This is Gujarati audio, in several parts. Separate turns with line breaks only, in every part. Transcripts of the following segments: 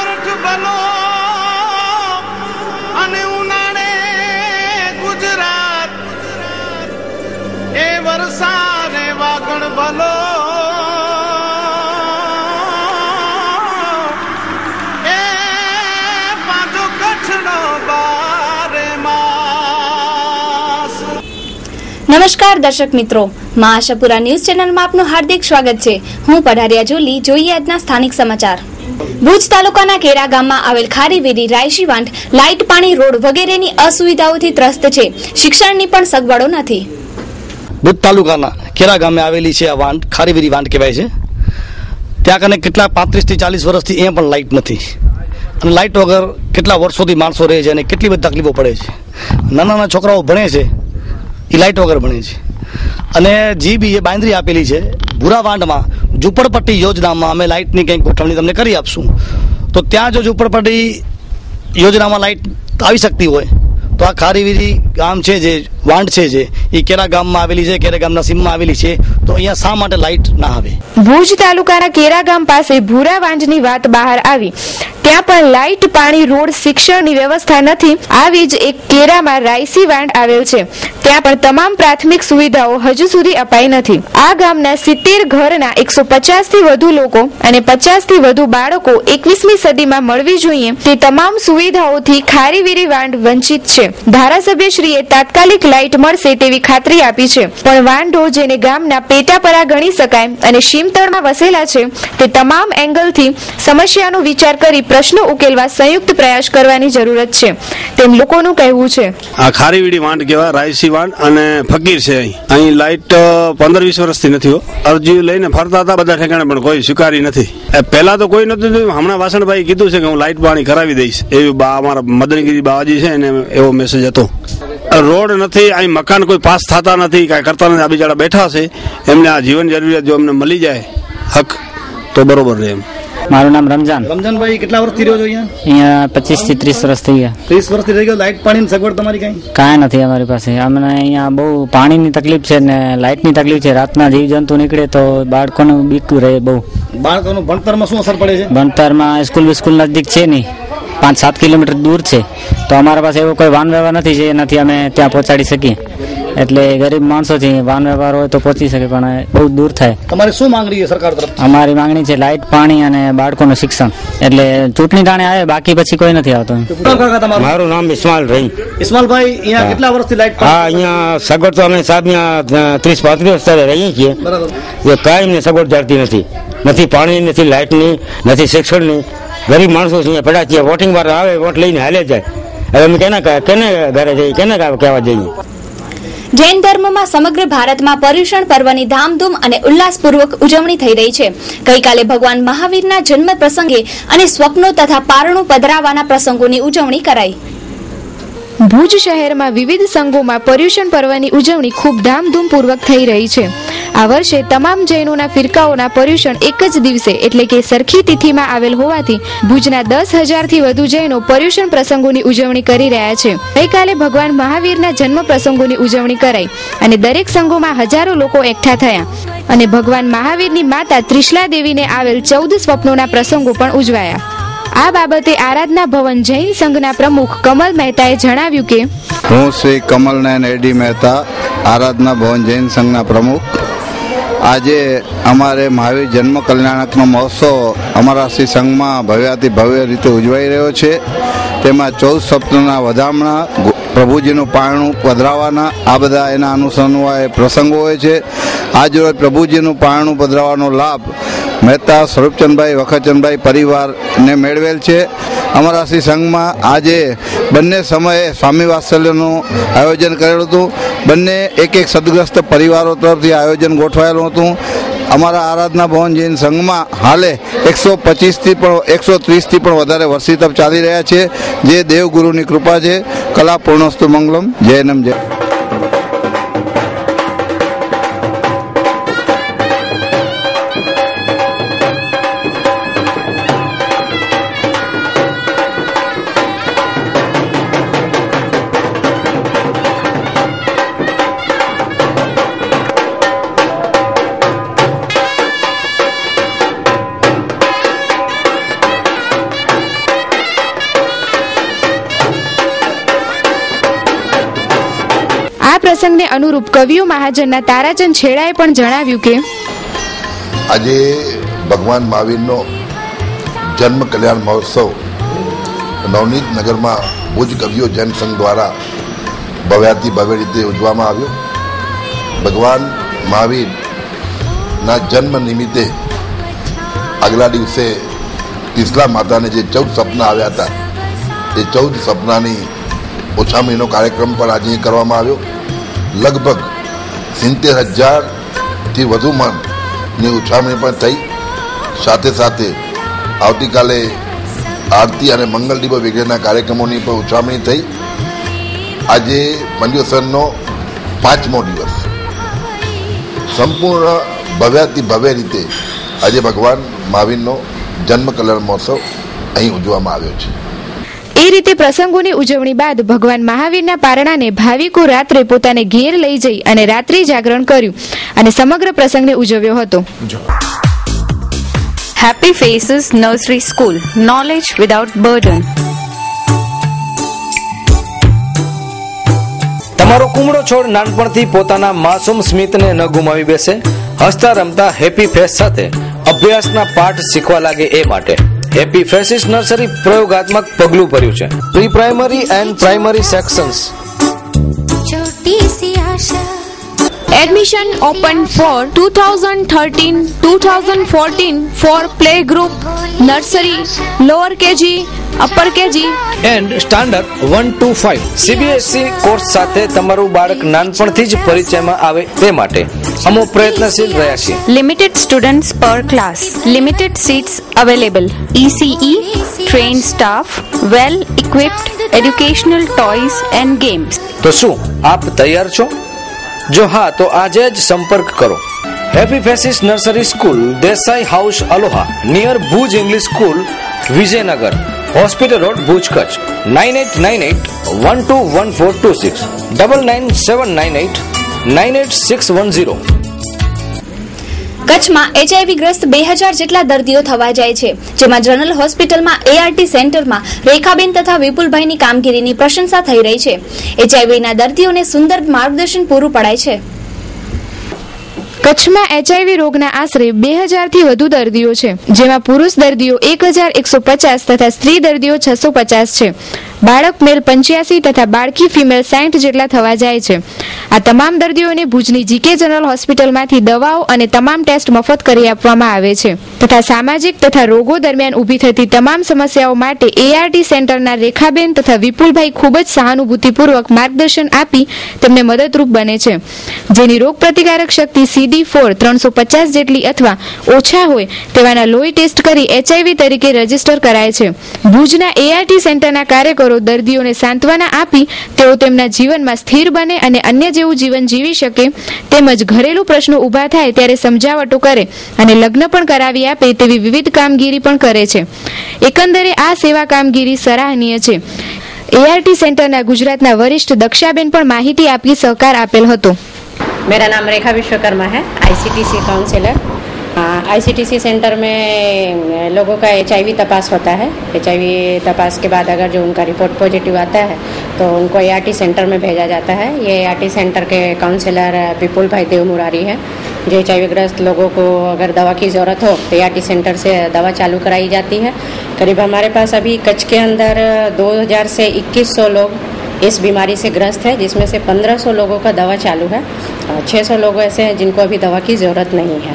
સોરઠ ભલો અને ઉનાળે ગુજરાત એ વરસાદે વાગણ ભલો એ પાછો કચ્છનો બારે માસ।
નમસ્કાર દર્શક મિત્રો, મા આશાપુરા ન્યૂઝ ચેનલમાં આપનું હાર્દિક સ્વાગત છે। હું પઢારિયા જોલી। જોઈએ આજના સ્થાનિક સમાચાર। ભુજ તાલુકાના કેરા ગામમાં આવેલ ખારીવેરી, રાયશી વાંટ, લાઇટ, પાણી, રોડ વગેરેની અસુવિધાઓથી ત્રસ્ત છે। શિક્ષણની પણ સગવડો નથી।
ભુજ તાલુકાના કેરા ગામે આવેલી છે આ વાંટ, ખારીવેરી વાંટ કહેવાય છે। ત્યાં કને કેટલા 35 થી 40 વર્ષથી અહીંયા પણ લાઇટ નથી અને લાઇટ વગર કેટલા વર્ષોથી માણસો રહે છે અને કેટલી બધી તકલીફો પડે છે। નાના છોકરાઓ ભણે છે એ લાઇટ વગર ભણે છે અને જીબી એ બાંધરી આપેલી છે ભૂરા વાંટમાં ઝૂંપડપટ્ટી યોજનામાં અમે લાઇટની કંઈક ગોઠવણી તમને કરી આપશું। તો ત્યાં જો ઝૂંપડપટ્ટી યોજનામાં લાઇટ આવી શકતી હોય તો આ ખારીવેરી ગામ છે જે વાંટ છે જે એ કેરા ગામમાં આવેલી છે, કેરા ગામના સીમમાં આવેલી છે, તો અહીંયા શા માટે લાઇટ ના આવે?
ભુજ તાલુકાના કેરા ગામ પાસે ભૂરા વાંટની વાત બહાર આવી। ત્યાં પણ લાઇટ, પાણી, રોડ, શિક્ષણની વ્યવસ્થા નથી। આવી જ એક કેરામાં રાયસી વાંટ આવેલ છે, ત્યાં પણ તમામ પ્રાથમિક સુવિધાઓ હજુ સુધી અપાઈ નથી। આ ગામના 70 ઘરના 150 થી વધુ લોકો અને 50 થી વધુ બાળકો 21મી સદીમાં મળવી જોઈએ તે તમામ સુવિધાઓથી ખારીવેરી વાંટ વંચિત છે। ધારાસભ્યશ્રીએ તાત્કાલિક લાઇટ મળશે તેવી ખાતરી આપી છે, પણ વાંઢો જેને ગામના પેટાપરા ગણી શકાય અને સીમતળમાં વસેલા છે તે તમામ એંગલથી સમસ્યાનો વિચાર કરી પ્રશ્નો ઉકેલવા સંયુક્ત પ્રયાસ કરવાની જરૂરત છે તેમ લોકોનું કહેવું છે।
આ ખારીવેરી વાંટ કહેવાય, રાયસી વાંટ અને ફકીર છે। અહીં લાઇટ 15-20 વર્ષથી નથી। અરજી લઈને ફરતા હતા બધા ઠેકાણે પણ કોઈ સ્વીકારી નથી। પહેલા તો કોઈ નતું, હમણાં વાસણભાઈ કીધું છે કે હું લાઇટ પાણી કરાવી દઈશ એવી અમારા મદનગીરી બાવાજી છે એને એવો મેસેજ હતો। રોડ નથી, અહીં મકાન કોઈ પાસ થતા નથી, કાંઈ કરતા નથી। આ બિચારા બેઠા છે, એમને આ જીવન જરૂરિયાત જો એમને મળી જાય હક તો બરોબર રહે એમ।
મારું નામ રમજાન।
રમજાનભાઈ કેટલા વર્ષથી રહ્યો છો અહીંયા?
અહીંયા 25 થી 30 વર્ષ થઈ ગયા।
30 વર્ષથી રહી ગયો। લાઇટ પાણીની સગવડ તમારી
કાંઈ નથી અમારી પાસે। અમને અહીંયા બહુ પાણીની તકલીફ છે ને લાઇટની તકલીફ છે। રાતના જીવજંતુ નીકળે તો બાળકોનું બીક રહે બહુ।
બાળકોનું ભણતરમાં શું અસર પડે છે?
ભણતરમાં સ્કૂલ નજીક છે નહીં, 5-7 કિલોમીટર દૂર છે, તો અમારા પાસે એવો કોઈ વાહન વ્યવહાર નથી જે નથી અમે ત્યાં પહોંચાડી શકીએ। એટલે ગરીબ માણસો છે, વાહન વ્યવહાર હોય તો પહોંચી શકે પણ બહુ દૂર થાય।
તમારી શું માંગણી છે સરકાર તરફ?
અમારી માંગણી છે લાઇટ, પાણી અને બાળકોનું શિક્ષણ। એટલે ચૂંટણી ટાણે આવે, બાકી પછી કોઈ નથી આવતો।
મારું નામ ઇસ્માઇલ રહી।
ઇસ્માઇલભાઈ અહીંયા કેટલા વર્ષથી લાઇટ?
હા, અહીંયા સગવડ તો અમે સાહેબ 30-35 વર્ષથી રહીએ છીએ। એ કાંઈ એમને સગવડ જાણતી નથી પાણી, નથી લાઇટની, નથી શિક્ષણની। ગરીબ માણસો અહીંયા પડ્યા છીએ, વોટિંગ વાર આવે, વોટ લઈને હાલે જાય। હવે અમે કેને ઘરે જઈએ, કેને કહેવા જઈએ?
જૈન ધર્મમાં સમગ્ર ભારતમાં પર્યુષણ પર્વની ધામધૂમ અને ઉલ્લાસપૂર્વક ઉજવણી થઈ રહી છે। ગઈકાલે ભગવાન મહાવીરના જન્મ પ્રસંગે અને સ્વપ્નો તથા પારણું પધરાવાના પ્રસંગોની ઉજવણી કરાઈ।
ભુજ શહેરમાં વિવિધ સંઘોમાં પર્યુષણ પર્વની ઉજવણી ખૂબ ધામધૂમપૂર્વક થઈ રહી છે। આ વર્ષે તમામ જૈનોના ફિરકાઓના પર્યુષણ એક જ દિવસે એટલે કે સરખી તિથિમાં આવેલ હોવાથી ભુજના 10,000 થી વધુ જૈનો પર્યુષણ પ્રસંગોની ઉજવણી કરી રહ્યા છે। ગઈકાલે ભગવાન મહાવીરના જન્મ પ્રસંગોની ઉજવણી કરાઈ અને દરેક સંઘોમાં હજારો લોકો એકઠા થયા અને ભગવાન મહાવીરની માતા ત્રિશલા દેવીને આવેલ 14 સ્વપ્નોના પ્રસંગો પણ ઉજવાયા। આ બાબતે આરાધના ભવન જૈન સંઘના પ્રમુખ કમલ મહેતાએ જણાવ્યું કે
હું શ્રી કમલનયન એડી મહેતા, આરાધના ભવન જૈન સંઘના પ્રમુખ। આજે અમારે મહાવીર જન્મ કલ્યાણકનો મહોત્સવ અમારા શ્રી સંઘમાં ભવ્યાતિ ભવ્ય રીતે ઉજવાઈ રહ્યો છે। તેમાં 14 સ્વપ્નના વધામણા, પ્રભુજીનું પારણું પધરાવાના આ બધા એના અનુસરવા પ્રસંગો હોય છે। આજ રોજ પ્રભુજીનું પારણું પધરાવાનો લાભ મહેતા સ્વરૂપચંદભાઈ, વખતચંદભાઈ પરિવારને મેળવેલ છે। અમારા શ્રી સંઘમાં આજે બંને સમયે સ્વામી વાત્સલ્યનું આયોજન કરેલું હતું। બંને એક સદગ્રસ્ત પરિવારો તરફથી આયોજન ગોઠવાયેલું હતું। અમારા આરાધના ભવન જૈન સંઘમાં હાલે 125 થી પણ 130 થી પણ વધારે વર્ષી તપ ચાલી રહ્યા છે, જે દેવગુરુની કૃપા છે। કલા પૂર્ણસ્તુ મંગલમ। જય નમ જય।
પ્રસંગને અનુરૂપ કવિઓ મહાજનના તારાચંદ છેડાએ પણ જણાવ્યું કે
આજે ભગવાન મહાવીરનો જન્મ કલ્યાણ મહોત્સવ નવનીત નગરમાં ભુજ કવિઓ જૈન સંઘ દ્વારા ભવ્યાતિ ભવ્ય રીતે ઉજવવામાં આવ્યો. ભગવાન મહાવીરના જન્મ નિમિત્તે આગલા દિવસે તીસલા માતાને જે 14 સપના આવ્યા હતા એ 14 સપનાની ઉછામણીનો કાર્યક્રમ પણ આજે કરવામાં આવ્યો. લગભગ 70,000થી વધુ મણની ઉછામણી પણ થઈ. સાથે સાથે આવતીકાલે આરતી અને મંગલ દીપ વગેરેના કાર્યક્રમોની પણ ઉછામણી થઈ. આજે પંચોત્સવનો 5મો દિવસ સંપૂર્ણ ભવ્યાતિ ભવ્ય રીતે આજે ભગવાન મહાવીરનો જન્મ કલ્યાણ મહોત્સવ અહીં ઉજવવામાં આવ્યો છે.
એ રીતે પ્રસંગોની ઉજવણી બાદ ભગવાન મહાવીરના પારણાને ભાવિકો રાત્રે પોતાને ઘેર લઈ જઈ અને રાત્રિ જાગરણ કર્યું અને સમગ્ર પ્રસંગને ઉજવ્યો હતો.
Happy Faces Nursery School. Knowledge without burden.
તમારો કુમળો છોડ નાનપણથી પોતાના માસૂમ સ્મિતને ન ગુમાવી બેસે, હસતા રમતા હેપી ફેસ સાથે અભ્યાસના પાઠ શીખવા લાગે એ માટે હેપી ફેસીસ નર્સરી પ્રયોગાત્મક પગલું ભર્યું છે. Pre primary and primary sections.
Admission open for 2013-2014 for playgroup, nursery, lower KG, upper KG
and standard 1 to 5. CBSE course સાથે તમારું બાળક નાનપણથી જ પરિચયમાં આવે તે માટે અમો પ્રયત્નશીલ રહ્યા છીએ.
Limited students per class. Limited seats available. ECE, trained staff, well equipped educational toys and games.
તો શું આપ તૈયાર છો? જો હા તો આજે જ સંપર્ક કરો. Happy faces nursery school, Desai house, aloha, near Bhuj English school, Vijaynagar, hospital road, Bhuj, Kutch. 9898121426 9979898610.
કચ્છમાં HIV ગ્રસ્ત 2000 જેટલા દર્દીઓ થવા જાય છે, જેમાં જનરલ હોસ્પિટલમાં ART સેન્ટરમાં રેખાબેન તથા વિપુલભાઈની કામગીરીની પ્રશંસા થઈ રહી છે. HIVના દર્દીઓને સુંદર માર્ગદર્શન પૂરું પડાય છે.
કચ્છમાં HIV રોગના આશરે 2000થી વધુ દર્દીઓ છે, જેમાં પુરુષ દર્દીઓ 1150 તથા સ્ત્રી દર્દીઓ 650 છે. બાળક મેલ 85 તથા બાળકી ફિમેલ 60 જેટલા થવા જાય છે. આ તમામ દર્દીઓને ભુજની GK જનરલ હોસ્પિટલમાંથી દવાઓ અને તમામ ટેસ્ટ મફત કરી આપવામાં આવે છે તથા સામાજિક તથા રોગો દરમિયાન ઊભી થતી તમામ સમસ્યાઓ માટે ART સેન્ટરના રેખાબેન તથા વિપુલભાઈ ખૂબ જ સહાનુભૂતિપૂર્વક માર્ગદર્શન આપી તેમને મદદરૂપ બને છે, જેની રોગ પ્રતિકારક શક્તિ CD4 350 જેટલી અથવા ઓછા હોય તેવાના લોહી ટેસ્ટ કરી HIV તરીકે રજીસ્ટર કરાય છે. ભુજના ART સેન્ટરના કાર્યકરો દર્દીઓને સાંત્વના આપી તેઓ તેમના જીવનમાં સ્થિર બને અને અન્ય જેવું જીવન જીવી શકે તેમજ ઘરેલું પ્રશ્નો ઊભા થાય ત્યારે સમજાવટો કરે અને લગ્ન પણ કરાવી આપે તેવી વિવિધ કામગીરી પણ કરે છે. એકંદરે આ સેવા કામગીરી સરાહનીય છે. ART સેન્ટરના ગુજરાતના વરિષ્ઠ દક્ષાબેન પણ માહિતી આપી સહકાર આપેલ હતો.
मेरा नाम रेखा विश्वकर्मा है, ICTC काउंसलर. ICTC सेंटर में लोगों का HIV तपास होता है. HIV तपास के बाद अगर जो उनका रिपोर्ट पॉजिटिव आता है तो उनको ART सेंटर में भेजा जाता है. ये ART सेंटर के काउंसलर विपुल भाई देव मुरारी है. जो HIV ग्रस्त लोगों को अगर दवा की ज़रूरत हो तो ART सेंटर से दवा चालू कराई जाती है. करीब हमारे पास अभी कच्छ के अंदर 2000 से 2100 लोग इस बीमारी से ग्रस्त है, जिसमें से 1500 लोगों का दवा चालू है. 600 लोग ऐसे हैं जिनको अभी दवा की ज़रूरत नहीं है.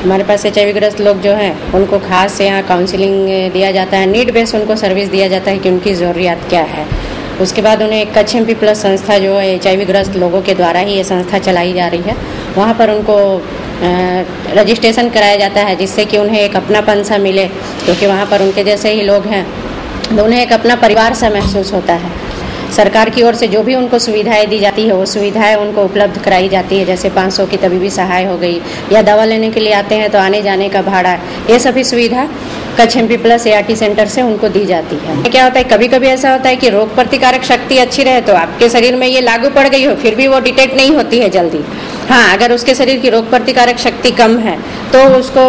हमारे पास HIV ग्रस्त लोग जो हैं उनको खास यहाँ काउंसलिंग दिया जाता है, नीड बेस उनको सर्विस दिया जाता है कि उनकी ज़रूरियात क्या है. उसके बाद उन्हें कच्छ MP प्लस संस्था जो है HIV ग्रस्त लोगों के द्वारा ही ये संस्था चलाई जा रही है. वहाँ पर उनको रजिस्ट्रेशन कराया जाता है जिससे कि उन्हें एक अपनापन सा मिले, क्योंकि वहाँ पर उनके जैसे ही लोग हैं तो उन्हें एक अपना परिवार सा महसूस होता है. सरकार की ओर से जो भी उनको सुविधाएं दी जाती है वो सुविधाएं उनको उपलब्ध कराई जाती है, जैसे 500 की तबीबी सहाय हो गई या दवा लेने के लिए आते हैं तो आने जाने का भाड़ा, ये सभी सुविधा Kutch MP plus ART centre से उनको दी जाती है. क्या होता है, कभी कभी ऐसा होता है कि रोग प्रतिकारक शक्ति अच्छी रहे तो आपके शरीर में ये लागू पड़ गई हो फिर भी वो डिटेक्ट नहीं होती है जल्दी. हाँ, अगर उसके शरीर की रोग प्रतिकारक शक्ति कम है तो उसको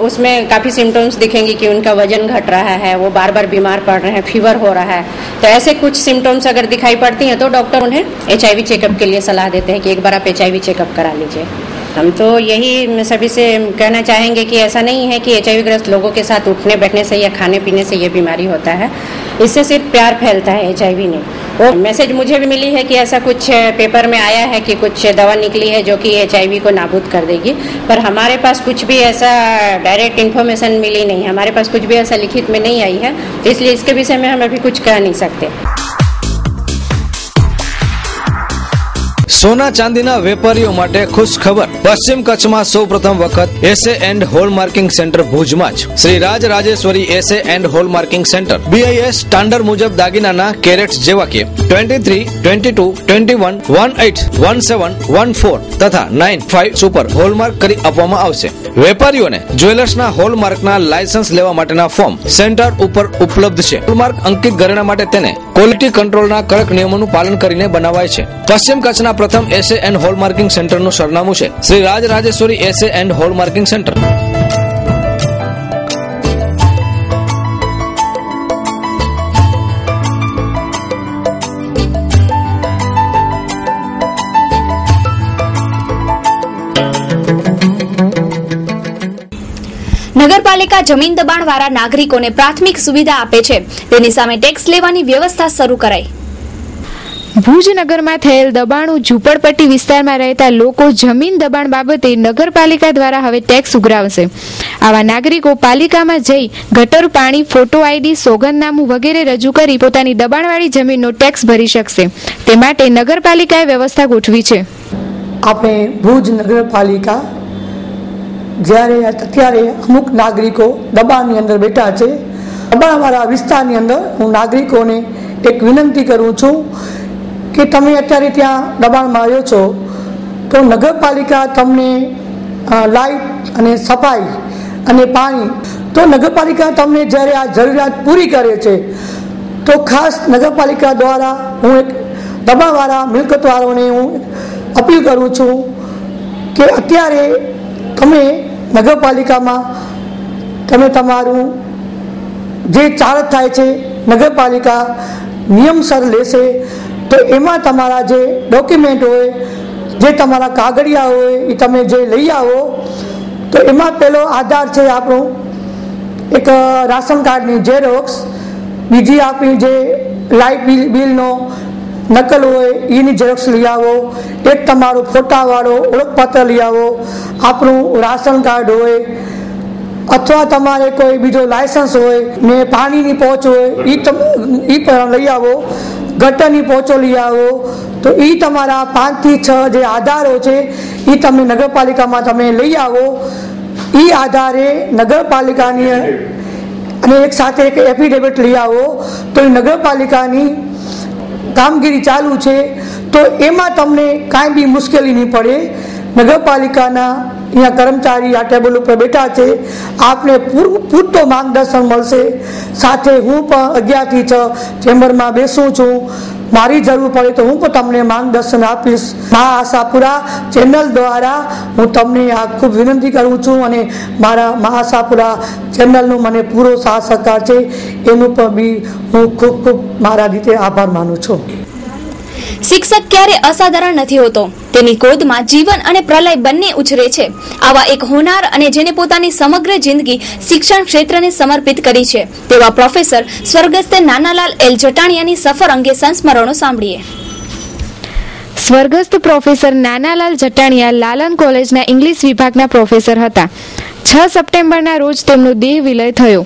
उसमें काफ़ी सिम्टम्स दिखेंगे कि उनका वजन घट रहा है, वो बार बार बीमार पड़ रहे हैं, फीवर हो रहा है। तो ऐसे कुछ सिम्टम्स अगर दिखाई पड़ती हैं तो डॉक्टर उन्हें HIV चेकअप के लिए सलाह देते हैं कि एक बार आप HIV चेकअप करा लीजिए। हम तो यही सभी से कहना चाहेंगे कि ऐसा नहीं है कि HIV ग्रस्त लोगों के साथ उठने बैठने से या खाने पीने से ये बीमारी होता है, इससे सिर्फ प्यार फैलता है, HIV नहीं। वो मैसेज मुझे भी मिली है कि ऐसा कुछ पेपर में आया है कि कुछ दवा निकली है जो कि HIV को नाबूद कर देगी, पर हमारे पास कुछ भी ऐसा डायरेक्ट इन्फॉर्मेशन मिली नहीं, हमारे पास कुछ भी ऐसा लिखित में नहीं आई है, इसलिए इसके विषय में हम अभी कुछ कह नहीं सकते।
સોના ચાંદીના વેપારીઓ માટે ખુશ ખબર। પશ્ચિમ કચ્છમાં સૌપ્રથમ વખત એસએ એન્ડ હોલમાર્કિંગ સેન્ટર ભુજમાં જ Shri Raj Rajeshwari SA and hallmarking centre BIS standard મુજબ દાગીનાના કેરેટ્સ જેવા કે 23, 22, 21, 18, 17, 14 તથા 95 સુપર હોલમાર્ક કરી આપવામાં આવશે। વેપારીઓને જ્વેલર્સના હોલમાર્કના લાયસન્સ લેવા માટેના ફોર્મ સેન્ટર ઉપર ઉપલબ્ધ છે। હોલમાર્ક અંકિત ઘરેણા માટે તેને ક્વોલિટી કંટ્રોલના કડક નિયમોનું પાલન કરીને બનાવાય છે। પશ્ચિમ કચ્છના પ્રથમ એસએ એન્ડ હોલમાર્કિંગ સેન્ટરનું સરનામું છે Shri Raj Rajeshwari SA and hallmarking centre.
નગરપાલિકા જમીન દબાણ વાળા નાગરિકોને પ્રાથમિક સુવિધા આપે છે, તેની સામે ટેક્સ લેવાની વ્યવસ્થા શરૂ કરાઈ।
ભુજ નગરમાં થયેલ દબાણો ઝૂંપડપટ્ટી વિસ્તારમાં રહેતા લોકો જમીન દબાણ બાબતે નગરપાલિકા દ્વારા હવે ટેક્સ ઉઘરાવશે। આવા નાગરિકો પાલિકામાં જઈ ગટર પાણી, ફોટો ID, સોગંદનામું વગેરે રજૂ કરી પોતાની દબાણવાળી જમીનનો ટેક્સ ભરી શકશે। તે માટે નગરપાલિકાએ વ્યવસ્થા ગોઠવી છે।
આપણે ભુજ નગરપાલિકા જ્યારે અત્યારે અમુક નાગરિકો દબાણની અંદર બેઠા છે, દબાણવાળા વિસ્તારની અંદર હું નાગરિકોને એક વિનંતી કરું છું કે તમે અત્યારે ત્યાં દબાણમાં આવ્યો છો તો નગરપાલિકા તમને લાઇટ અને સફાઈ અને પાણી, તો નગરપાલિકા તમને જ્યારે આ જરૂરિયાત પૂરી કરે છે તો ખાસ નગરપાલિકા દ્વારા હું એક દબાણવાળા મિલકતવાળાઓને હું અપીલ કરું છું કે અત્યારે તમે નગરપાલિકામાં તમે તમારું જે ચાર્જ થાય છે નગરપાલિકા નિયમસર લેશે, તો એમાં તમારા જે ડોક્યુમેન્ટ હોય, જે તમારા કાગળિયા હોય એ તમે જે લઈ આવો, તો એમાં પેલો આધાર છે આપણું એક રાશન કાર્ડની ઝેરોક્સ, બીજી આપણી જે લાઇટ બિલનો નકલ હોય એની ઝેરોક્સ લઈ આવો, એક તમારું ફોટાવાળો ઓળખપત્ર લઈ આવો, આપણું રાશન કાર્ડ હોય અથવા તમારે કોઈ બીજો લાયસન્સ હોય ને પાણીની પહોંચ હોય એ પણ લઈ આવો, ગટરની પહોંચો લઈ આવો। તો એ તમારા 5 થી 6 જે આધારો છે એ તમે નગરપાલિકામાં તમે લઈ આવો। એ આધારે નગરપાલિકાની અને એક સાથે એક એફિડેવિટ લઈ આવો તો એ નગરપાલિકાની કામગીરી ચાલુ છે, તો એમાં તમને કાંઈ બી મુશ્કેલી નહીં પડે। નગરપાલિકાના અહીંયા કર્મચારી આ ટેબલ ઉપર બેઠા છે, આપને પૂરતો માર્ગદર્શન મળશે। સાથે હું પણ 11 થી 6 ચેમ્બરમાં બેસું છું, મારી જરૂર પડે તો હું પણ તમને માર્ગદર્શન આપીશ। મા આશાપુરા ચેનલ દ્વારા હું તમને આ ખૂબ વિનંતી કરું છું અને મારા મા આશાપુરા ચેનલનો મને પૂરો સાથ સહકાર છે, એનું પણ બી હું ખૂબ ખૂબ મારા રીતે આભાર માનું છું।
શિક્ષક ક્યારે અસાધારણ નથી હોતો, તેની ગોદમાં જીવન અને પ્રલય બંને ઉછરે છે। આવા એક હોનાર અને જેને પોતાની સમગ્ર જિંદગી શિક્ષણ ક્ષેત્રને સમર્પિત કરી છે તેવા પ્રોફેસર સ્વર્ગસ્થ નાનાલાલ એલ જટાણીયાની સફર અંગે સંસ્મરણો સાંભળીએ।
સ્વર્ગસ્થ પ્રોફેસર નાનાલાલ જટાણીયા લાલન કોલેજના ઇંગ્લિશ વિભાગના પ્રોફેસર હતા। 6 સપ્ટેમ્બરના રોજ તેમનો દેહ વિલય થયો।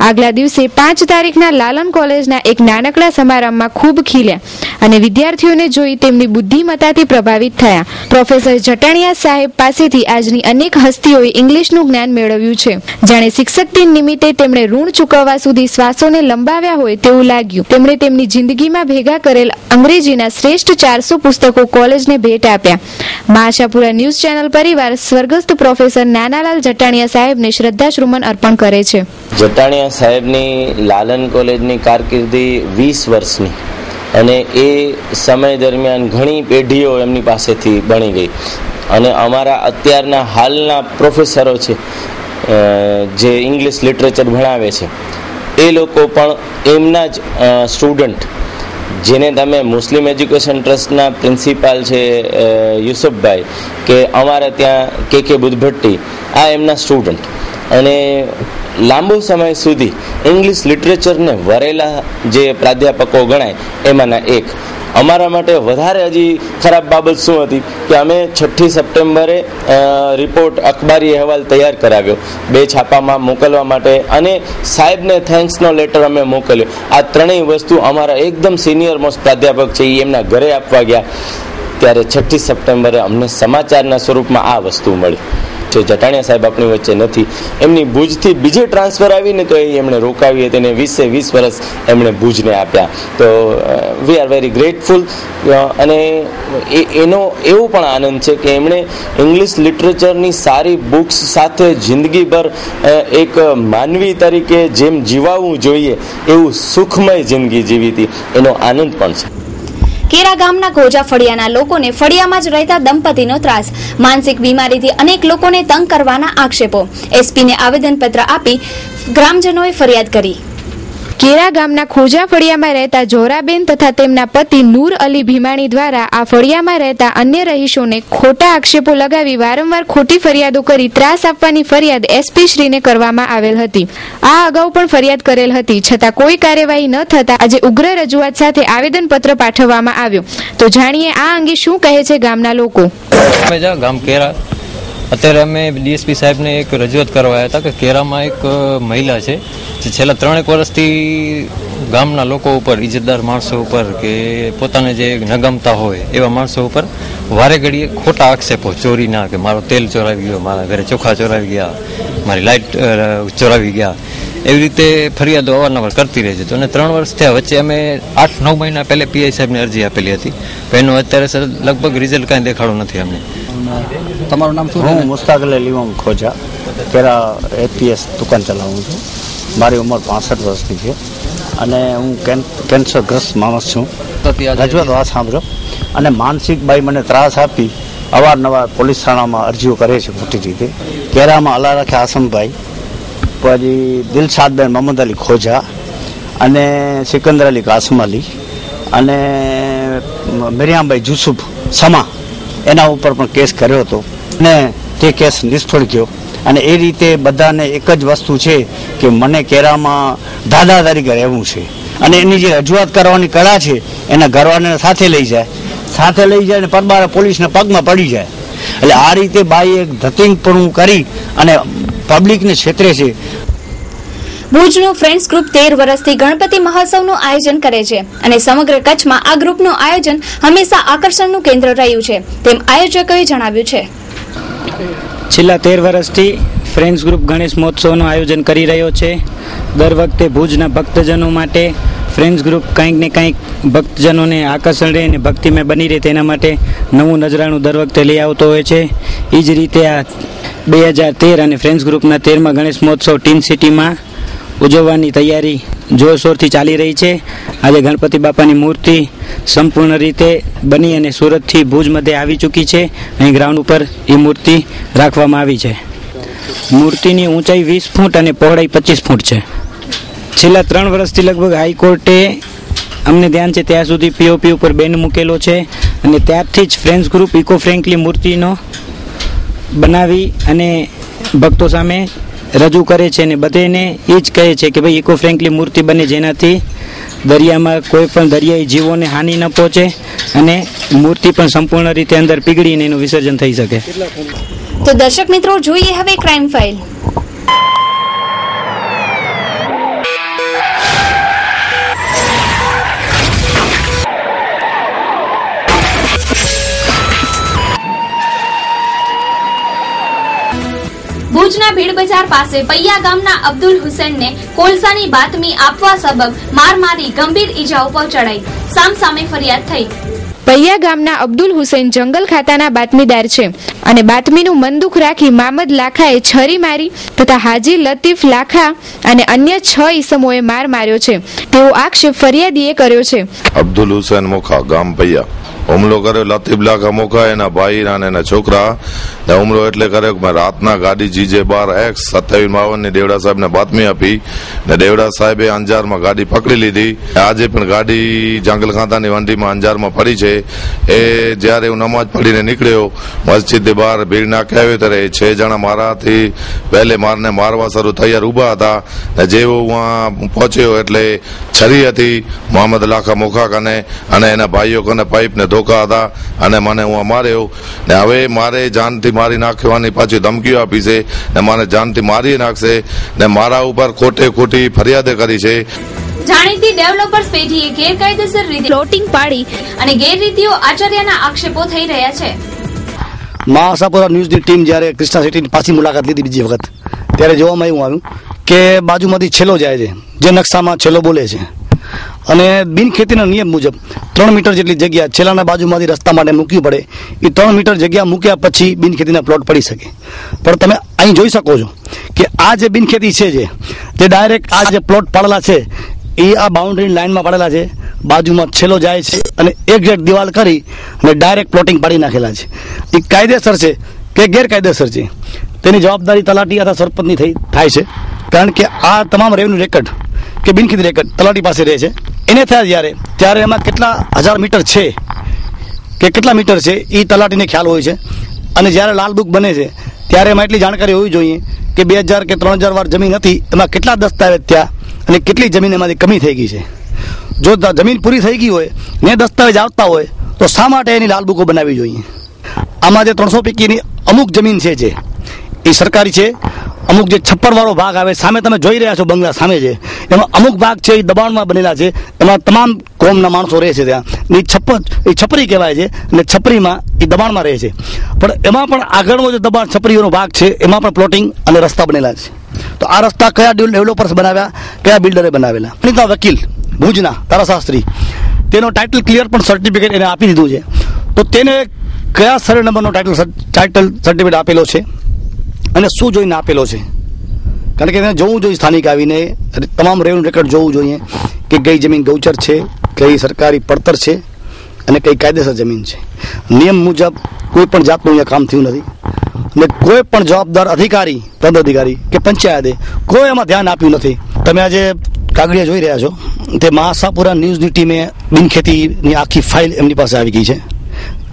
આગલા દિવસે 5 તારીખના લાલન કોલેજના એક નાનકડા સમારંભમાં ખૂબ ખીલ્યા અને વિદ્યાર્થીઓને જોઈ તેમની બુદ્ધિમત્તાથી પ્રભાવિત થયા। પ્રોફેસર જટાણીયા સાહેબ પાસેથી આજની અનેક હસ્તીઓએ ઇંગ્લિશનું જ્ઞાન મેળવ્યું છે। જાણે શિક્ષક દિન નિમિત્તે તેમણે ઋણ ચૂકવવા સુધી શ્વાસોને લંબાવ્યા હોય તેવું લાગ્યું। તેમણે તેમની જિંદગીમાં ભેગા કરેલ અંગ્રેજીના શ્રેષ્ઠ 400 પુસ્તકો કોલેજને ભેટ આપ્યા। મા આશાપુરા ન્યૂઝ ચેનલ પરિવાર સ્વર્ગસ્થ પ્રોફેસર નાનાલાલ જટાણીયા સાહેબને શ્રદ્ધાસુમન અર્પણ કરે છે।
જટાણીયા સાહેબની લાલન કોલેજની કારકિર્દી 20 વર્ષની અને એ સમય દરમિયાન ઘણી પેઢીઓ એમની પાસેથી બની ગઈ। અને અમારા અત્યારના હાલના પ્રોફેસરો છે જે ઇંગ્લિશ લિટરેચર ભણાવે છે એ લોકો પણ એમના જ સ્ટુડન્ટ, જેને તમે મુસ્લિમ એજ્યુકેશન ટ્રસ્ટના પ્રિન્સિપાલ છે યુસુફભાઈ, કે અમારે ત્યાં કે બુદ્ધભટ્ટી, આ એમના સ્ટુડન્ટ, અને લાંબુ સમય સુધી ઇંગ્લિશ લિટરેચરને વરેલા જે પ્રાધ્યાપકો ગણાય એમાંના એક. અમારા માટે વધારે હજી ખરાબ બાબત શું હતી કે અમે 6 સપ્ટેમ્બરે રિપોર્ટ અખબારી અહેવાલ તૈયાર કરાવ્યો 2 છાપામાં મોકલવા માટે, અને સાહેબને થેન્ક્સનો લેટર અમે મોકલ્યો. આ ત્રણેય વસ્તુ અમારા એકદમ સિનિયર મોસ્ટ પ્રાધ્યાપક છે એ એમના ઘરે આપવા ગયા, ત્યારે 6 સપ્ટેમ્બરે અમને સમાચારના સ્વરૂપમાં આ વસ્તુ મળી. જટાણીયા સાહેબ આપણી વચ્ચે નથી, એમની ભુજથી બીજે ટ્રાન્સફર આવીને તો એમણે રોકાવી હતી, અને 20 વર્ષ એમણે ભુજને આપ્યા. તો વી આર વેરી ગ્રેટફુલ. અને એનો એવો પણ આનંદ છે કે એમણે ઇંગ્લિશ લિટરેચરની સારી બુક્સ સાથે જિંદગીભર એક માનવી તરીકે જેમ જીવાવું જોઈએ એવું સુખમય જિંદગી જીવી હતી, એનો આનંદ પણ છે.
કેરા ગામના ગોજા ફળિયાના લોકોને ફળિયામાં જ રહેતા દંપતીનો ત્રાસ, માનસિક બીમારીથી અનેક લોકોને તંગ કરવાના આક્ષેપો. એસપીને આવેદનપત્ર આપી ગ્રામજનોએ ફરિયાદ કરી.
કેરા ગામના ખોજા ફળિયામાં રહેતા જોરાબેન તથા તેમના પતિ નૂર અલી ભીમાણી દ્વારા આ ફળિયામાં રહેતા અન્ય રહીશોને ખોટા આક્ષેપો લગાવી વારંવાર ખોટી ફરિયાદો કરી ત્રાસ આપવાની ફરિયાદ એસપી શ્રીને કરવામાં આવેલ હતી. આ અગાઉ પણ ફરિયાદ કરેલ હતી, છતાં કોઈ કાર્યવાહી ન થતા આજે ઉગ્ર રજૂઆત સાથે આવેદનપત્ર પાઠવવામાં આવ્યું. તો જાણીએ આ અંગે શું કહે છે ગામના લોકો.
ગામ કેરા, અત્યારે અમે ડીએસપી સાહેબને એક રજૂઆત કરવા આવ્યા હતા કે કેરામાં એક મહિલા છે જે છેલ્લા 3 વર્ષથી ગામના લોકો ઉપર, ઇજ્જતદાર માણસો ઉપર કે પોતાને જે નગમતા હોય એવા માણસો ઉપર વારે ઘડીએ ખોટા આક્ષેપો, ચોરીના, કે મારો તેલ ચોરાવી ગયો, મારા ઘરે ચોખા ચોરાવી ગયા, મારી લાઇટ ચોરાવી ગયા, એવી રીતે ફરિયાદો અવારનવાર કરતી રહે છે. તો અને 3 વર્ષ થયા, વચ્ચે અમે 8-9 મહિના પહેલા પીઆઈ સાહેબને અરજી આપેલી હતી, પણ એનું અત્યારે લગભગ રિઝલ્ટ કાંઈ દેખાડું નથી અમને.
તમારું નામ શું? હું મુસ્તાક અલી ઇમામ ખોજા, કેરા એપીએસ દુકાન ચલાવું છું. મારી ઉંમર 65 વર્ષની છે અને હું કેન્સરગ્રસ્ત માણસ છું. રજૂઆત વાત સાંભળો. અને માનસિક બાઈ મને ત્રાસ આપી અવારનવાર પોલીસ થાણામાં અરજીઓ કરે છે ખોટી રીતે. કેરામાં અલારખે આસમભાઈ, પછી દિલશાદબેન મોહમ્મદ અલી ખોજા અને સિકંદર અલી કાસમ અલી અને મિરિયામભાઈ જુસુફ સમા, એના ઉપર પણ કેસ કર્યો હતો અને તે કેસ નિષ્ફળ ગયો. અને એ રીતે બધાને એક જ વસ્તુ છે કે મને કેરામાં દાદા તરીકે રહેવું છે, અને એની જે રજૂઆત કરવાની કળા છે એના ઘરવાળાને સાથે લઈ જાય અને પરબારા પોલીસના પગમાં પડી જાય. એટલે આ રીતે બાઈ એક ધતિંગપણું કરી અને પબ્લિકને છેતરે છે.
ભુજનું ફ્રેન્ડ્સ ગ્રુપ 13 વર્ષથી ગણપતિ મહોત્સવનું આયોજન કરે છે અને સમગ્ર કચ્છમાં આ ગ્રુપનું આયોજન હંમેશા આકર્ષણનું કેન્દ્ર રહ્યું છે, તેમ આયોજકોએ જણાવ્યું છે.
છેલ્લા 13 વર્ષથી ફ્રેન્ડ્સ ગ્રુપ ગણેશ મહોત્સવનું આયોજન કરી રહ્યો છે. દર વખતે ભુજના ભક્તજનો માટે ફ્રેન્ડ્સ ગ્રુપ કંઈક ને કંઈક ભક્તજનોને આકર્ષણ રહે અને ભક્તિમય બની રહે તેના માટે નવું નજરાણું દર વખતે લઈ આવતો હોય છે. એ જ રીતે આ 2013 અને ફ્રેન્ડ્સ ગ્રુપના 13મા ગણેશ મહોત્સવ ટીન સિટીમાં ઉજવવાની તૈયારી જોરશોરથી ચાલી રહી છે. આજે ગણપતિ બાપાની મૂર્તિ સંપૂર્ણ રીતે બની અને સુરતથી ભુજ મધ્યે આવી ચૂકી છે. અહીં ગ્રાઉન્ડ ઉપર એ મૂર્તિ રાખવામાં આવી છે. મૂર્તિની ઊંચાઈ 20 ફૂટ અને પહોળાઈ 25 ફૂટ છે. છેલ્લા 3 વર્ષથી લગભગ હાઈકોર્ટે અમને ધ્યાન છે ત્યાં સુધી પીઓપી ઉપર બેન મૂકેલો છે અને ત્યારથી જ ફ્રેન્ડ્સ ગ્રુપ ઇકો ફ્રેન્ડલી મૂર્તિનો બનાવી અને ભક્તો સામે રજૂ કરે છે અને બધાને એ જ કહે છે કે ભાઈ ઇકો ફ્રેન્ડલી મૂર્તિ બને જેનાથી દરિયામાં કોઈ પણ દરિયાઈ જીવોને હાનિ ન પહોંચે અને મૂર્તિ પણ સંપૂર્ણ રીતે અંદર પીગળીને એનું વિસર્જન થઈ શકે.
તો દર્શક મિત્રો, જોઈએ હવે ક્રાઇમ ફાઇલ. ભુજના ભીડ બજાર પાસે પૈયા ગામના અબ્દુલ હુસેનને કોલસાની બાતમી આપવા સબબ માર મારી ગંભીર ઈજાઓ પહોંચાડાઈ. સામસામે ફરિયાદ થઈ.
પૈયા ગામના અબ્દુલ હુસેન જંગલ ખાતાના બાતમીદાર છે અને બાતમીનું મનદુખ રાખી મામદ લાખાએ છરી મારી તથા હાજી લતીફ લાખા અને અન્ય 6 ઈસમોએ માર માર્યો છે તેવો આક્ષેપ ફરિયાદીએ કર્યો છે.
અબ્દુલ હુસેન મોખા, ગામ પૈયા, હુમલો કર્યો લતીફલા ખમોખા એના ભાઈ અને એના છોકરા ને હુમલો એટલે કર્યો કે રાતના ગાડી GJ12X 2752 ની દેવડા સાહેબને બાતમી આપી ને દેવડા સાહેબે અંજારમાં ગાડી પકડી લીધી. આજે પણ ગાડી જંગલ ખાતાની વંડીમાં અંજારમાં પડી છે. એ જ્યારે હું નમાજ પડીને નીકળ્યો મસ્જિદ બહાર ભીડ નાખી આવ્યો ત્યારે 6 જણા મારાથી પહેલે મારને મારવા શરૂ તૈયાર ઉભા હતા ને જેવો હું પહોંચ્યો એટલે છરી હતી મોહમ્મદ લાખા મોખા કને અને એના ભાઈઓ કને પાઇપ ને ધોકા હતા અને મને હું માર્યો ને હવે મારે જાનથી મારી નાખવાની પાછી ધમકીઓ આપી છે ને મને જાનથી મારી નાખશે ને મારા ઉપર ખોટી ફરિયાદે કરી છે.
જાણીતી ડેવલપર્સ પેઢીએ ગેરકાયદેસર રીતે પ્લોટિંગ પાડી અને ગેરરીતિઓ આચર્યાના આક્ષેપો થઈ રહ્યા છે.
મા આશાપુરા ન્યૂઝની ટીમ જ્યારે ક્રિષ્ના સિટીની પાછી મુલાકાત લીધી બીજી વખત ત્યારે જોવામાં એવું આવ્યું કે બાજુમાંથી છેલ્લો જાય છે, જે નકશામાં છેલ્લો બોલે છે અને બિનખેતીના નિયમ મુજબ 3 મીટર જેટલી જગ્યા છેલ્લાના બાજુમાંથી રસ્તા માટે મૂકવી પડે. એ 3 મીટર જગ્યા મૂક્યા પછી બિનખેતીના પ્લોટ પડી શકે. પણ તમે અહીં જોઈ શકો છો કે આ જે બિનખેતી છે તે ડાયરેક્ટ આ જે પ્લોટ પાડેલા છે એ આ બાઉન્ડ્રી લાઇનમાં પડેલા છે, બાજુમાં છેલ્લો જાય છે અને એક્ઝેક્ટ દિવાલ કરી અને ડાયરેક્ટ પ્લોટિંગ પાડી નાખેલા છે. એ કાયદેસર છે કે ગેરકાયદેસર છે તેની જવાબદારી તલાટી અથવા સરપંચની થાય છે. કારણ કે આ તમામ રેવન્યુ રેકર્ડ કે બિનખેતી રેકર્ડ તલાટી પાસે રહે છે. એને થાય ત્યારે એમાં કેટલા હજાર મીટર છે કે કેટલા મીટર છે એ તલાટીને ખ્યાલ હોય છે. અને જ્યારે લાલ બુક બને છે ત્યારે એમાં એટલી જાણકારી હોવી જોઈએ કે 2000 કે 3000 વાર જમીન હતી એમાં કેટલા દસ્તાવેજ થયા અને કેટલી જમીન એમાંથી કમી થઈ ગઈ છે. જો જમીન પૂરી થઈ ગઈ હોય ને દસ્તાવેજ આવતા હોય તો શા માટે એની લાલ બુકો બનાવવી જોઈએ? આમાં જે 300 પૈકીની અમુક જમીન છે એ સરકારી છે, અમુક જે છપ્પરવાળો ભાગ આવે સામે તમે જોઈ રહ્યા છો બંગલા સામે છે એમાં અમુક ભાગ છે એ દબાણમાં બનેલા છે, એમાં તમામ કોમના માણસો રહે છે. ત્યાં એ છપરી કહેવાય છે અને છપરીમાં એ દબાણમાં રહે છે. પણ એમાં પણ આગળનો જે દબાણ છપરીઓનો ભાગ છે એમાં પણ પ્લોટિંગ અને રસ્તા બનેલા છે. તો આ રસ્તા કયા ડેવલપર્સ બનાવ્યા, કયા બિલ્ડરે બનાવેલા? વકીલ ભુજના ધારાશાસ્ત્રી તેનો ટાઇટલ ક્લિયર પણ સર્ટિફિકેટ એને આપી દીધું છે. તો તેને કયા સર્વે નંબરનો ટાઇટલ સર્ટિફિકેટ આપેલો છે અને શું જોઈને આપેલો છે? કારણ કે તેને જોવું જોઈએ, સ્થાનિક આવીને તમામ રેવન્યુ રેકર્ડ જોવું જોઈએ કે કઈ જમીન ગૌચર છે, કઈ સરકારી પડતર છે અને કઈ કાયદેસર જમીન છે. નિયમ મુજબ કોઈ પણ જાતનું અહીંયા કામ થયું નથી અને કોઈ પણ જવાબદાર અધિકારી, પદાધિકારી કે પંચાયતે કોઈ એમાં ધ્યાન આપ્યું નથી. તમે આજે કાગળિયા જોઈ રહ્યા છો તે મા આશાપુરા ન્યૂઝની ટીમે બિનખેતીની આખી ફાઇલ એમની પાસે આવી ગઈ છે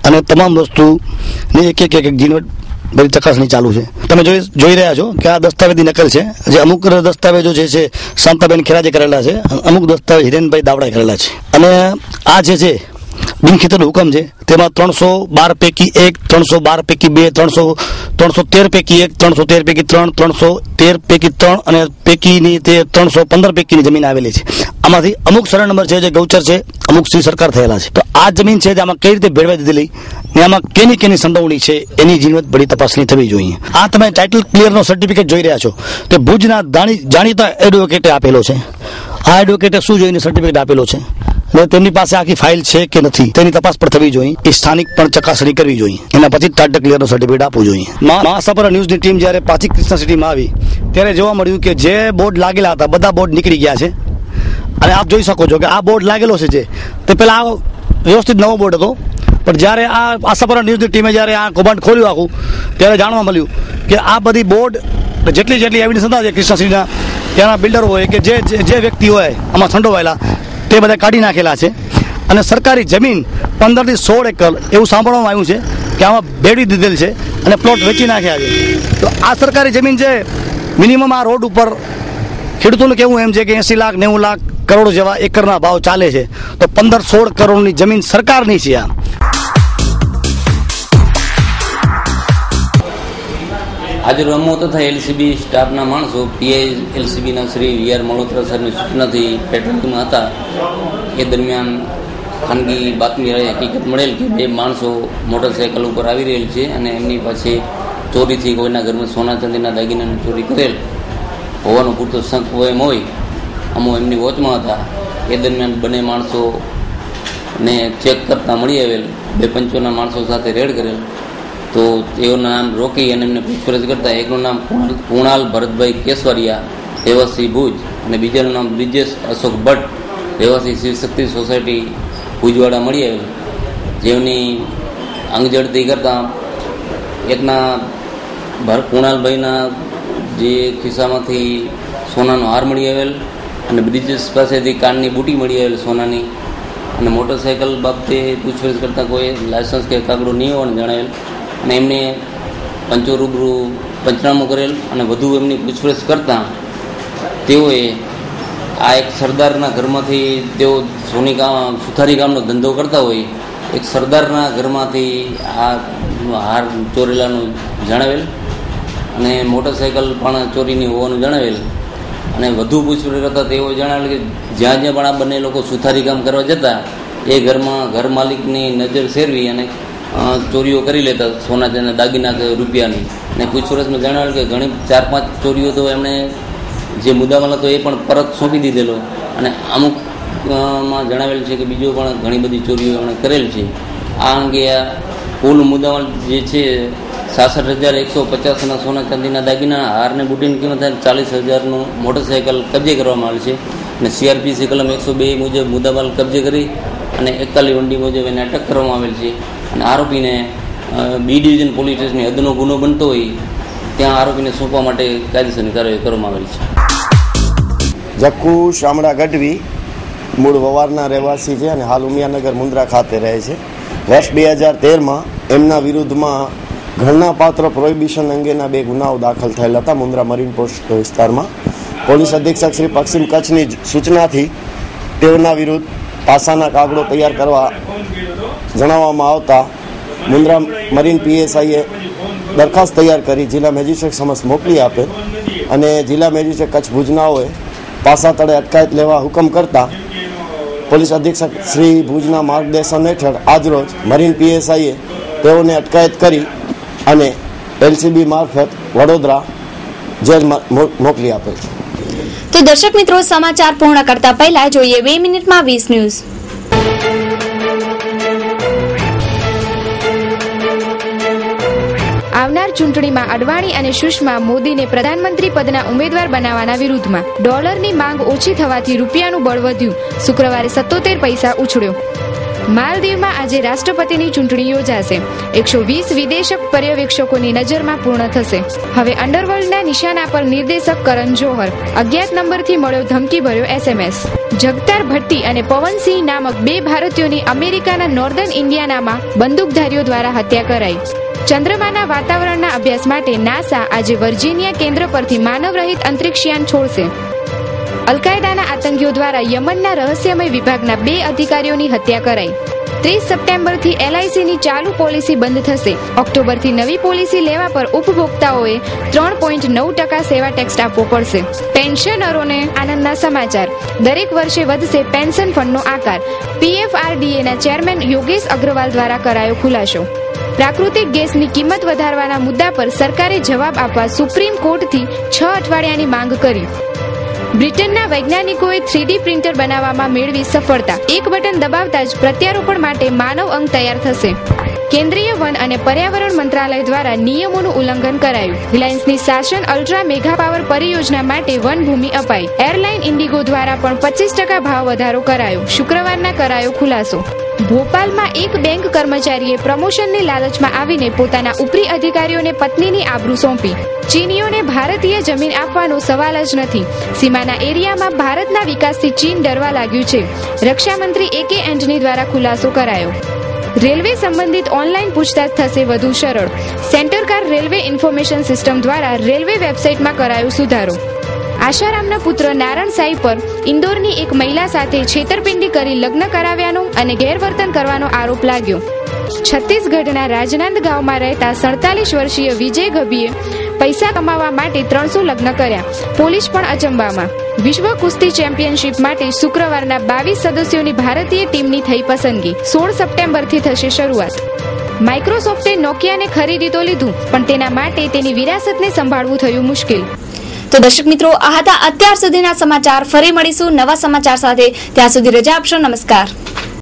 અને તમામ વસ્તુની એક ઝીણવટ બધી ચકાસણી ચાલુ છે. તમે જોઈ રહ્યા છો કે આ દસ્તાવેજની નકલ છે. જે અમુક દસ્તાવેજો જે છે શાંતાબેન ખેરાજે કરેલા છે, અમુક દસ્તાવેજ હિરેનભાઈ દાવડાએ કરેલા છે. અને આ જે છે બિનખેતીનો હુકમ છે તેમાં 312 પૈકી 1, 312 પૈકી 2, 313 પૈકી 1, 313 પૈકી 3, 313 પૈકી 3 અને પૈકીની તે 315 પૈકીની જમીન આવેલી છે. આમાંથી અમુક સર્વે નંબર છે જે ગૌચર છે, અમુક શ્રી સરકાર થયેલા છે. તો આ જમીન છે આમાં કઈ રીતે ભેળવાઈ દીધેલી ને આમાં કેની સંડોવણી છે એની ઝીણવટ બધી તપાસણી થવી જોઈએ. આ તમે ટાઇટલ ક્લિયરનો સર્ટિફિકેટ જોઈ રહ્યા છો તે ભુજના જાણીતા એડવોકેટે આપેલો છે. આ એડવોકેટે શું જોઈને સર્ટિફિકેટ આપેલો છે અને તેમની પાસે આખી ફાઇલ છે કે નથી તેની તપાસ પણ થવી જોઈએ. એ સ્થાનિક પણ ચકાસણી કરવી જોઈએ. એના પછી ટાઇટલ ક્લિયરનો સર્ટિફિકેટ આપવું જોઈએ. મા આશાપુરા ન્યૂઝની ટીમ જ્યારે પાછી ક્રિષ્ના સિટીમાં આવી ત્યારે જોવા મળ્યું કે જે બોર્ડ લાગેલા હતા બધા બોર્ડ નીકળી ગયા છે. અને આપ જોઈ શકો છો કે આ બોર્ડ લાગેલો છે તે પેલા આ વ્યવસ્થિત નવો બોર્ડ હતો. પણ જ્યારે આ આશાપુરા ન્યૂઝની ટીમે જ્યારે આ કૌભાંડ ખોલ્યું આખું ત્યારે જાણવા મળ્યું કે આ બધી બોર્ડ જેટલી એવિડન્સ હતા ક્રિષ્ના સિટીના ત્યાંના બિલ્ડર હોય કે જે વ્યક્તિ હોય આમાં સંડોવાયેલા તે બધા કાઢી નાખેલા છે. અને સરકારી જમીન 15 થી 16 એકર એવું સાંભળવામાં આવ્યું છે કે આમાં ભેળી દીધેલ છે અને પ્લોટ વેચી નાખ્યા છે. તો આ સરકારી જમીન છે મિનિમમ આ રોડ ઉપર ખેડૂતોનું કેવું એમ છે કે 80 લાખ 90 લાખ કરોડ જેવા એકરના ભાવ ચાલે છે. તો 15-16 કરોડની જમીન સરકારની છે. આ
આજે રમો તથા એલસીબી સ્ટાફના માણસો પીઆઈ એલસીબીના શ્રી વી આર મલ્હોત્રા સરની સૂચનાથી પેટ્રોલિંગમાં હતા. એ દરમિયાન ખાનગી બાતમી હકીકત મળેલ કે 2 માણસો મોટરસાઇકલ ઉપર આવી રહેલ છે અને એમની પાસે ચોરીથી કોઈના ઘરમાં સોના ચાંદીના દાગીનાની ચોરી કરેલ હોવાનો પૂરતો શંક એમ હોય અમો એમની વોચમાં હતા. એ દરમિયાન બંને માણસોને ચેક કરતા મળી આવેલ 2 પંચોના માણસો સાથે રેડ કરેલ. તો તેઓના નામ રોકી અને એમને પૂછપરછ કરતા એકનું નામ કુણાલ ભરતભાઈ કેસવારિયા રહેવાસી ભુજ અને બીજાનું નામ બ્રિજેશ અશોક ભટ્ટ રહેવાસી શિવશક્તિ સોસાયટી ભુજવાડા મળી આવેલ. જેમની અંગજડતી કરતા એકના કુણાલભાઈના જે ખિસ્સામાંથી સોનાનો હાર મળી આવેલ અને બ્રિજેશ પાસેથી કાનની બુટી મળી આવેલ સોનાની, અને મોટરસાઇકલ બાબતે પૂછપરછ કરતાં કોઈ લાયસન્સ કે કાગડો નહીં હોવાનું જણાવેલ, અને એમને પંચો રૂબરૂ પંચનામું કરેલ, અને વધુ એમની પૂછપરછ કરતાં તેઓએ આ એક સરદારના ઘરમાંથી, તેઓ સુથારી કામનો ધંધો કરતા હોય, એક સરદારના ઘરમાંથી આ હાર ચોરેલાનું જણાવેલ, અને મોટરસાઇકલ પણ ચોરીની હોવાનું જણાવેલ, અને વધુ પૂછપરછ કરતાં તેઓએ જણાવેલ કે જ્યાં જ્યાં પણ આ બંને લોકો સુથારી કામ કરવા જતા એ ઘરમાં ઘર માલિકની નજર ફેરવી અને ચોરીઓ કરી લેતા સોના તેના દાગીના કે રૂપિયાની. અને પૂછપરછમાં જણાવેલ કે ઘણી 4-5 ચોરીઓ તો એમણે જે મુદ્દામાલ હતો એ પણ પરત સોંપી દીધેલો, અને અમુકમાં જણાવેલ છે કે બીજો પણ ઘણી બધી ચોરીઓ એમણે કરેલ છે. આ અંગે આ કુલ મુદ્દામાલ જે છે 66,150ના સોના ચાંદીના દાગીના, હારને બુટીની કિંમત 40,000નું મોટરસાઇકલ કબજે કરવામાં આવેલ છે, અને CRPC કલમ 102 મુજબ મુદ્દામાલ કબજે કરી અને 41 વંડી મુજબ એને અટક કરવામાં આવેલ છે, અને આરોપીને B ડિવિઝન પોલીસ સ્ટેશનની હદનો ગુનો બનતો હોય ત્યાં આરોપીને સોંપવા માટે કાયદેસરની કાર્યવાહી કરવામાં આવેલ છે.
જક્કુ શામળા ગઢવી મૂળ વવારના રહેવાસી છે અને હાલ ઉમિયાનગર મુન્દ્રા ખાતે રહે છે. વર્ષ 2013માં એમના વિરુદ્ધમાં ઘણનાપાત્ર પ્રોહિબિશન અંગેના 2 ગુનાઓ દાખલ થયેલ હતા મુન્દ્રા મરીન પોસ્ટ વિસ્તારમાં. પોલીસ અધિક્ષક શ્રી પશ્ચિમ કચ્છની સૂચનાથી તેઓના વિરુદ્ધ પાસાના કાગળો તૈયાર કરવા જણાવવામાં આવતા મુન્દ્રા મરીન PSIએ દરખાસ્ત તૈયાર કરી જિલ્લા મેજિસ્ટ્રેટ સમક્ષ મોકલી આપેલ, અને જિલ્લા મેજિસ્ટ્રેટ કચ્છ ભુજનાઓએ પાસા તળે અટકાયત લેવા હુકમ કરતા પોલીસ અધિક્ષક શ્રી ભુજના માર્ગદર્શન હેઠળ આજરોજ મરીન PSIએ તેઓને અટકાયત કરી અને LCB મારફત વડોદરા જેલમાં મોકલી આપેલ છે.
તો દર્શક મિત્રો, સમાચાર પૂર્ણ કરતા પહેલા જોઈએ 2 મિનિટમાં 20 ન્યૂઝ.
આવનાર ચૂંટણીમાં અડવાણી અને સુષ્મા મોદીને પ્રધાનમંત્રી પદના ઉમેદવાર બનાવવાના વિરુદ્ધમાં ડોલરની માંગ ઓછી થવાથી રૂપિયાનું બળ વધ્યું. શુક્રવારે 77 પૈસા ઉછળ્યો. માલદીવમાં આજે રાષ્ટ્રપતિની ચૂંટણી યોજાશે. 120 વિદેશક પર્યવેક્ષકોની નજરમાં પૂર્ણ થશે. હવે અંડરવર્લ્ડના નિશાના પર નિર્દેશક કરણ જોહર. અજ્ઞાત નંબરથી મળ્યો ધમકીભર્યો SMS. જગતાર ભટ્ટી અને પવનસિંહ નામક 2 ભારતીયોની અમેરિકાના નોર્ધન ઇન્ડિયાનામાં બંદૂકધારીઓ દ્વારા હત્યા કરાઈ. ચંદ્રમાના વાતાવરણના અભ્યાસ માટે નાસા આજે વર્જિનિયા કેન્દ્ર પરથી માનવરહિત અંતરિક્ષયાન છોડશે. અલકાયદાના આતંકીઓ દ્વારા યમનના રહસ્યમય વિભાગના 2 અધિકારીઓની હત્યા કરાઈ. 30 સપ્ટેમ્બરથી LICની ચાલુ પોલિસી બંધ થશે. ઓક્ટોબરથી નવી પોલિસી લેવા પર ઉપભોક્તાઓએ 3.9% સેવા ટેક્સ આપવો પડશે. પેન્શનરોને આનંદના સમાચાર. દરેક વર્ષે વધશે પેન્શન ફંડનો આકાર. PFRDAના ચેરમેન યોગેશ અગ્રવાલ દ્વારા કરાયો ખુલાસો. પ્રાકૃતિક ગેસની કિંમત વધારવાના મુદ્દા પર સરકારે જવાબ આપવા સુપ્રીમ કોર્ટથી 6 અઠવાડિયાની માંગ કરી. બ્રિટનના વૈજ્ઞાનિકોએ 3D પ્રિન્ટર બનાવવામાં મેળવી સફળતા. એક બટન દબાવતા જ પ્રત્યારોપણ માટે માનવ અંગ તૈયાર થશે. કેન્દ્રીય વન અને પર્યાવરણ મંત્રાલય દ્વારા નિયમોનું ઉલ્લંઘન કરાયું. રિલાયન્સની શાસન અલ્ટ્રા મેગા પાવર પરિયોજના માટે વનભૂમિ અપાઈ. એરલાઇન ઇન્ડિગો દ્વારા પણ 25% ભાવ વધારો કરાયો. શુક્રવારના કરાયો ખુલાસો. ભોપાલમાં એક બેંક કર્મચારીએ પ્રમોશનની લાલચમાં આવીને પોતાના ઉપરી અધિકારીઓને પત્નીની આબરૂ સોંપી. ચીનીઓને ભારતીય જમીન આપવાનો સવાલ જ નથી. સીમાના એરિયામાં ભારતના વિકાસથી ચીન ડરવા લાગ્યું છે. રક્ષામંત્રી AK એન્ટની દ્વારા ખુલાસો કરાયો. રેલવે સંબંધિત ઓનલાઈન પૂછતાછ થશે વધુ સરળ. Centre car railway information system દ્વારા રેલવે વેબસાઇટમાં કરાયો સુધારો. આશારામના પુત્ર નારણ સાઈ પર ઇન્દોરની એક મહિલા સાથે છેતરપિંડી કરી લગ્ન કરાવ્યાનો અને ગેરવર્તન કરવાનો આરોપ લાગ્યો. છત્તીસગઢના રાજનાંદ ગામમાં રહેતા 47 વર્ષીય વિજય ગભીએ પૈસા કમાવા માટે 300 લગ્ન કર્યા. પોલીસ પણ અચંબામાં. વિશ્વ કુસ્તી ચેમ્પિયનશિપ માટે શુક્રવારના 22 સદસ્યોની ભારતીય ટીમની થઈ પસંદગી. 16 સપ્ટેમ્બરથી થશે શરૂઆત. માઇક્રોસોફ્ટે નોકિયાને ખરીદી તો લીધું, પણ તેના માટે તેની વિરાસતને સંભાળવું થયું મુશ્કેલ.
તો દર્શક મિત્રો, આ હતા અત્યાર સુધીના સમાચાર. ફરી મળીશું નવા સમાચાર સાથે. ત્યાં સુધી રજા આપશો. નમસ્કાર.